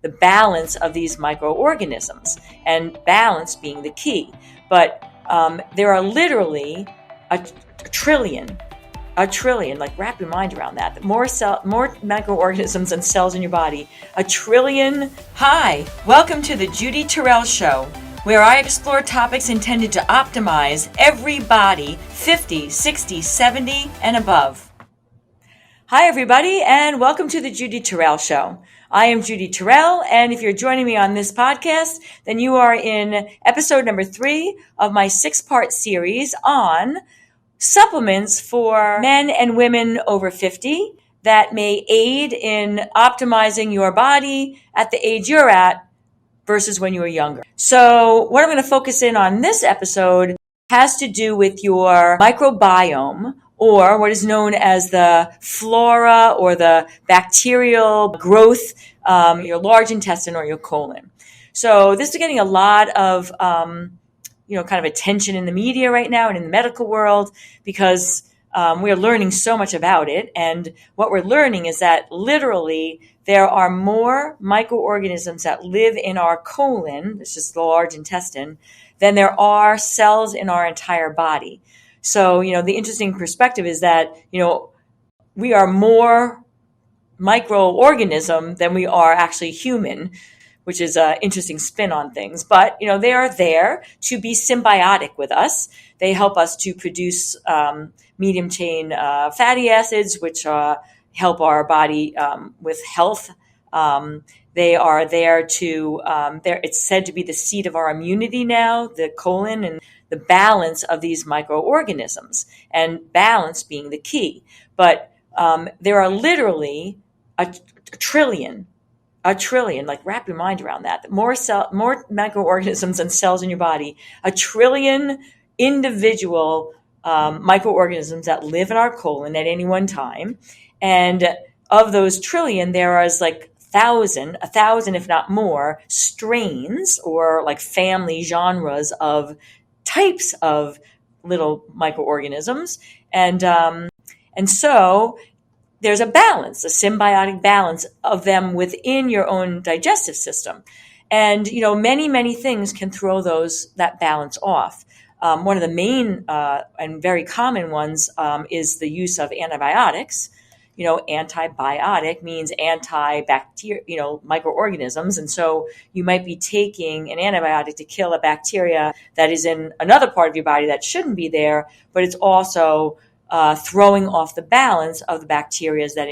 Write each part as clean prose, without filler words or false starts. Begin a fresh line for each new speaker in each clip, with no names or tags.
the balance of these microorganisms, and balance being the key. But there are literally a trillion, like wrap your mind around that. More microorganisms and cells in your body, a trillion. Hi, welcome to the Judy Torel Show, where I explore topics intended to optimize every body 50, 60, 70, and above. Hi, everybody, and welcome to the Judy Torel Show. I am Judy Torel, and if you're joining me on this podcast, then you are in episode number 3 of my 6-part series on supplements for men and women over 50 that may aid in optimizing your body at the age you're at versus when you were younger. So what I'm going to focus in on this episode has to do with your microbiome, or what is known as the flora or the bacterial growth, your large intestine or your colon. So this is getting a lot of kind of attention in the media right now and in the medical world because we're learning so much about it. And what we're learning is that literally there are more microorganisms that live in our colon, which is the large intestine, than there are cells in our entire body. So, the interesting perspective is that, we are more microorganism than we are actually human, which is an interesting spin on things. But, they are there to be symbiotic with us. They help us to produce medium chain fatty acids, which help our body with health. They are there to, it's said to be the seat of our immunity now, the colon, and the balance of these microorganisms, and balance being the key. But there are literally a trillion, like wrap your mind around that. More microorganisms and cells in your body, a trillion individual microorganisms that live in our colon at any one time. And of those trillion, there is like a thousand, if not more, strains or like family genres of types of little microorganisms. And so there's a balance, a symbiotic balance of them within your own digestive system. And, many, many things can throw that balance off. One of the main and very common ones is the use of antibiotics. Antibiotic means antibacterial, microorganisms. And so you might be taking an antibiotic to kill a bacteria that is in another part of your body that shouldn't be there, but it's also throwing off the balance of the bacteria that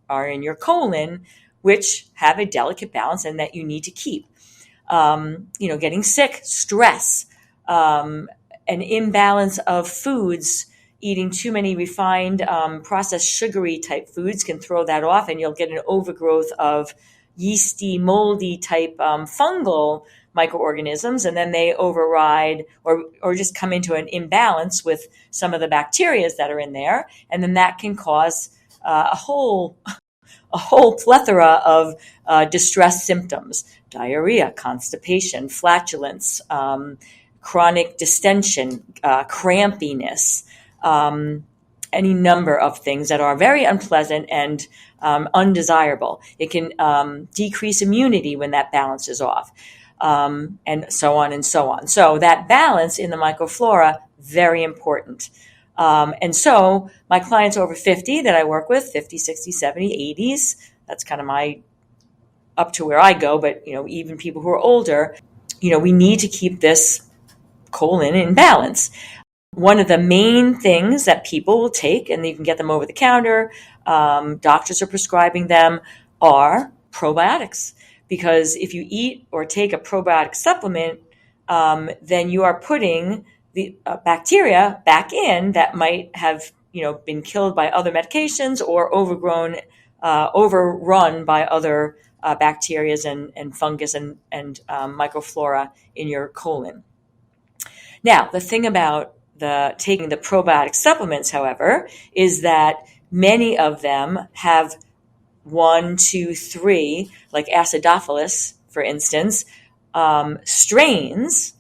are in your colon, which have a delicate balance and that you need to keep. Getting sick, stress, an imbalance of foods. Eating too many refined, processed sugary type foods can throw that off, and you'll get an overgrowth of yeasty, moldy type fungal microorganisms, and then they override or just come into an imbalance with some of the bacteria that are in there, and then that can cause a whole plethora of distress symptoms: diarrhea, constipation, flatulence, chronic distension, crampiness. Any number of things that are very unpleasant and undesirable. It can decrease immunity when that balance is off, and so on and so on. So that balance in the microflora, very important. And so my clients over 50 that I work with, 50, 60, 70, 80s, that's kind of up to where I go, but even people who are older, we need to keep this colon in balance. One of the main things that people will take, and you can get them over the counter, doctors are prescribing them, are probiotics. Because if you eat or take a probiotic supplement, then you are putting the bacteria back in that might have been killed by other medications or overrun by other bacteria and fungus and microflora in your colon. Now, the thing about taking the probiotic supplements, however, is that many of them have 1, 2, 3, like acidophilus, for instance, strains.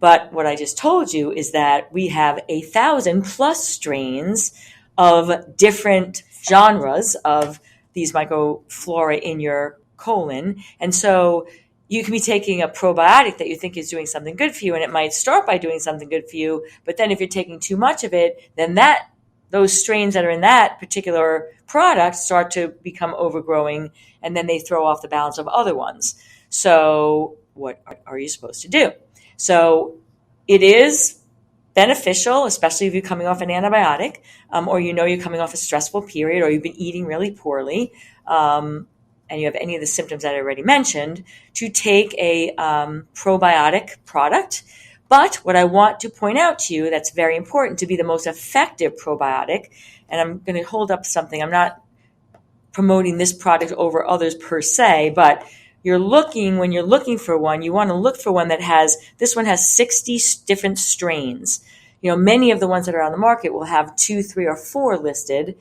But what I just told you is that we have 1,000+ strains of different genres of these microflora in your colon. And so you can be taking a probiotic that you think is doing something good for you, and it might start by doing something good for you. But then if you're taking too much of it, then those strains that are in that particular product start to become overgrowing, and then they throw off the balance of other ones. So what are you supposed to do? So it is beneficial, especially if you're coming off an antibiotic, or you're coming off a stressful period, or you've been eating really poorly, and you have any of the symptoms that I already mentioned, to take a probiotic product. But what I want to point out to you that's very important to be the most effective probiotic, and I'm going to hold up something. I'm not promoting this product over others per se, but when you're looking for one, you want to look for one this one has 60 different strains. Many of the ones that are on the market will have 2, 3, or 4 listed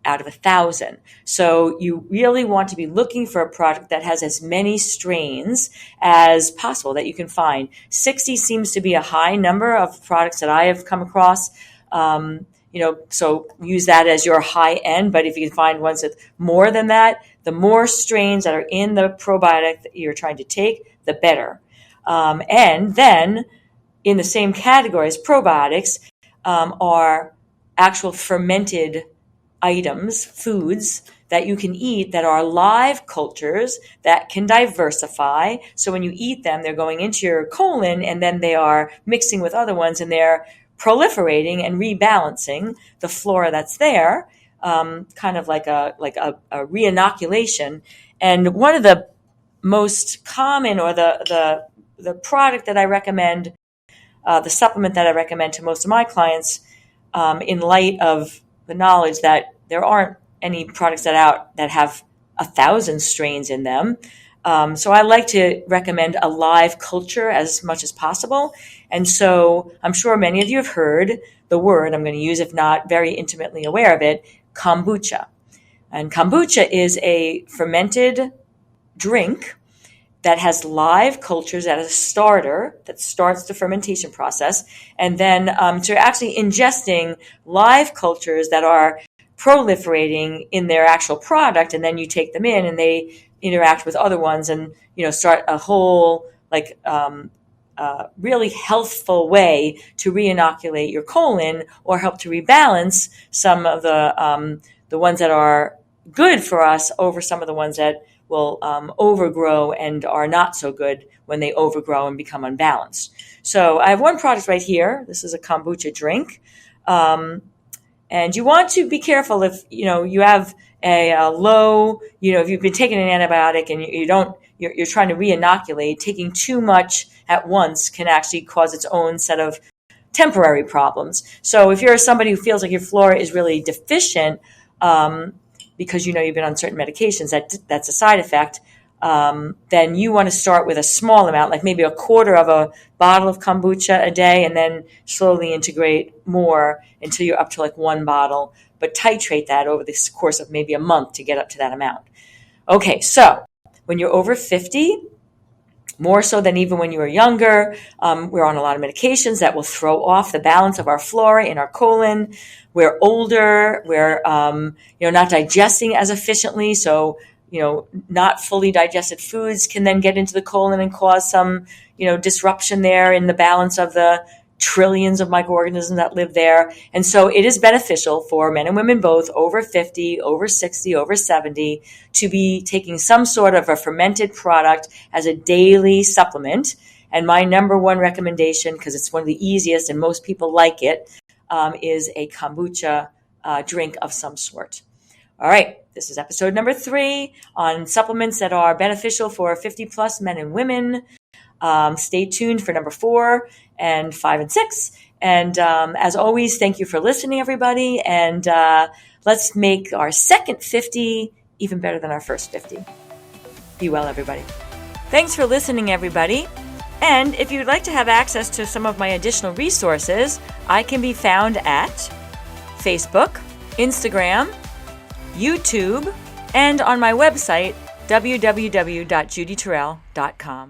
out of 1,000. So you really want to be looking for a product that has as many strains as possible that you can find. 60 seems to be a high number of products that I have come across. So use that as your high end. But if you can find ones with more than that, the more strains that are in the probiotic that you're trying to take, the better. And then in the same category as probiotics are actual fermented items, foods that you can eat that are live cultures that can diversify. So when you eat them, they're going into your colon, and then they are mixing with other ones, and they're proliferating and rebalancing the flora that's there, kind of like a reinoculation. And one of the most common, or the product that I recommend, the supplement that I recommend to most of my clients, in light of the knowledge that there aren't any products that have 1,000 strains in them. So I like to recommend a live culture as much as possible. And so I'm sure many of you have heard the word I'm going to use, if not very intimately aware of it, kombucha. And kombucha is a fermented drink that has live cultures as a starter that starts the fermentation process. And then so you're actually ingesting live cultures that are proliferating in their actual product, and then you take them in and they interact with other ones and start a whole really healthful way to reinoculate your colon, or help to rebalance some of the ones that are good for us over some of the ones that will overgrow and are not so good when they overgrow and become unbalanced. So I have one product right here. This is a kombucha drink. And you want to be careful if, you have a low, if you've been taking an antibiotic and you're trying to reinoculate, taking too much at once can actually cause its own set of temporary problems. So if you're somebody who feels like your flora is really deficient, because you've been on certain medications, that's a side effect, then you want to start with a small amount, like maybe a quarter of a bottle of kombucha a day, and then slowly integrate more until you're up to like 1 bottle, but titrate that over the course of maybe a month to get up to that amount. Okay, so when you're over 50, more so than even when you were younger, we're on a lot of medications that will throw off the balance of our flora in our colon. We're older, we're not digesting as efficiently, so not fully digested foods can then get into the colon and cause some, disruption there in the balance of the trillions of microorganisms that live there. And so it is beneficial for men and women both, over 50, over 60, over 70, to be taking some sort of a fermented product as a daily supplement. And my number one recommendation, because it's one of the easiest and most people like it, is a kombucha drink of some sort. All right, this is episode number 3 on supplements that are beneficial for 50 plus men and women. Stay tuned for number 4 and 5 and 6. And as always, thank you for listening, everybody. And let's make our second 50 even better than our first 50. Be well, everybody. Thanks for listening, everybody. And if you'd like to have access to some of my additional resources, I can be found at Facebook, Instagram, YouTube, and on my website, www.judytorel.com.